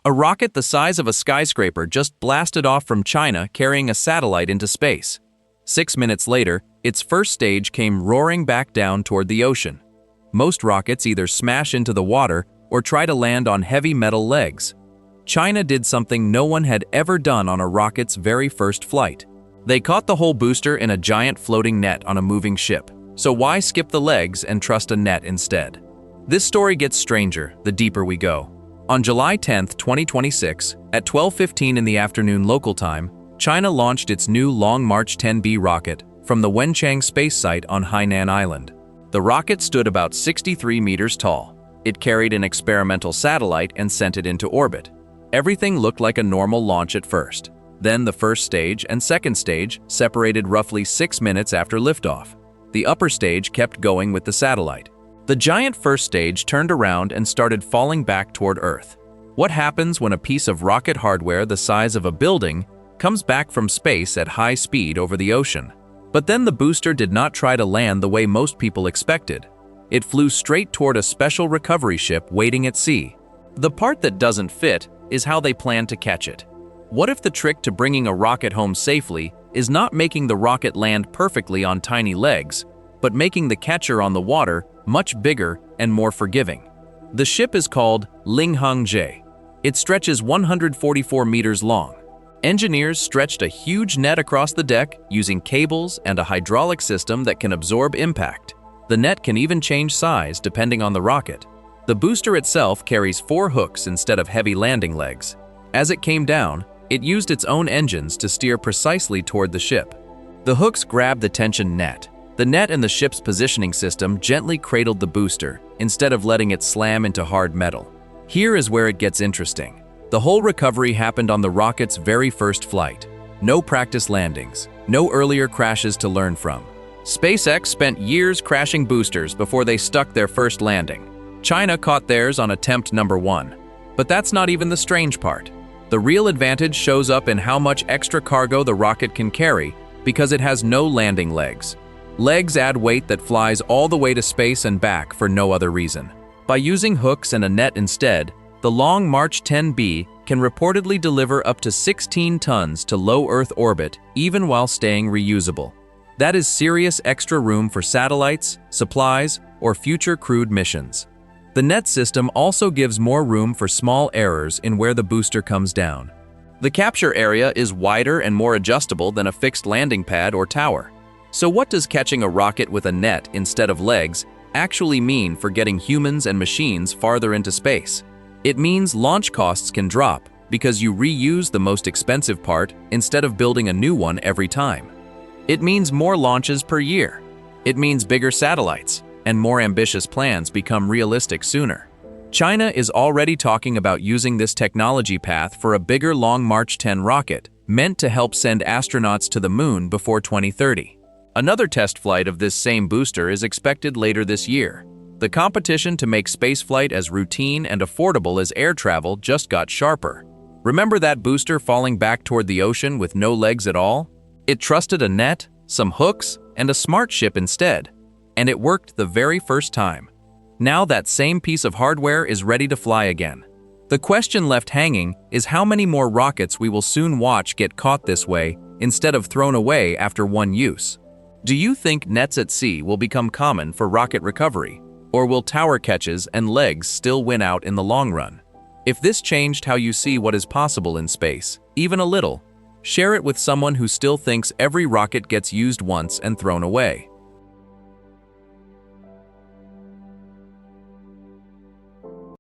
A rocket the size of a skyscraper just blasted off from China carrying a satellite into space. 6 minutes later, its first stage came roaring back down toward the ocean. Most rockets either smash into the water or try to land on heavy metal legs. China did something no one had ever done on a rocket's very first flight. They caught the whole booster in a giant floating net on a moving ship. So why skip the legs and trust a net instead? This story gets stranger the deeper we go. On July 10, 2026, at 12:15 in the afternoon local time, China launched its new Long March-10B rocket from the Wenchang space site on Hainan Island. The rocket stood about 63 meters tall. It carried an experimental satellite and sent it into orbit. Everything looked like a normal launch at first. Then the first stage and second stage separated roughly 6 minutes after liftoff. The upper stage kept going with the satellite. The giant first stage turned around and started falling back toward Earth. What happens when a piece of rocket hardware the size of a building comes back from space at high speed over the ocean? But then the booster did not try to land the way most people expected. It flew straight toward a special recovery ship waiting at sea. The part that doesn't fit is how they plan to catch it. What if the trick to bringing a rocket home safely is not making the rocket land perfectly on tiny legs, but making the catcher on the water much bigger and more forgiving? The ship is called Linghangzhe. It stretches 144 meters long. Engineers stretched a huge net across the deck using cables and a hydraulic system that can absorb impact. The net can even change size depending on the rocket. The booster itself carries 4 hooks instead of heavy landing legs. As it came down, it used its own engines to steer precisely toward the ship. The hooks grabbed the tension net. The net and the ship's positioning system gently cradled the booster instead of letting it slam into hard metal. Here is where it gets interesting. The whole recovery happened on the rocket's very first flight. No practice landings, no earlier crashes to learn from. SpaceX spent years crashing boosters before they stuck their first landing. China caught theirs on attempt number 1. But that's not even the strange part. The real advantage shows up in how much extra cargo the rocket can carry because it has no landing legs. Legs add weight that flies all the way to space and back for no other reason. By using hooks and a net instead, the Long March-10B can reportedly deliver up to 16 tons to low Earth orbit even while staying reusable. That is serious extra room for satellites, supplies, or future crewed missions. The net system also gives more room for small errors in where the booster comes down. The capture area is wider and more adjustable than a fixed landing pad or tower. So what does catching a rocket with a net instead of legs actually mean for getting humans and machines farther into space? It means launch costs can drop because you reuse the most expensive part instead of building a new one every time. It means more launches per year. It means bigger satellites, and more ambitious plans become realistic sooner. China is already talking about using this technology path for a bigger Long March 10 rocket meant to help send astronauts to the moon before 2030. Another test flight of this same booster is expected later this year. The competition to make spaceflight as routine and affordable as air travel just got sharper. Remember that booster falling back toward the ocean with no legs at all? It trusted a net, some hooks, and a smart ship instead. And it worked the very first time. Now that same piece of hardware is ready to fly again. The question left hanging is how many more rockets we will soon watch get caught this way instead of thrown away after one use. Do you think nets at sea will become common for rocket recovery? Or will tower catches and legs still win out in the long run? If this changed how you see what is possible in space, even a little, share it with someone who still thinks every rocket gets used once and thrown away.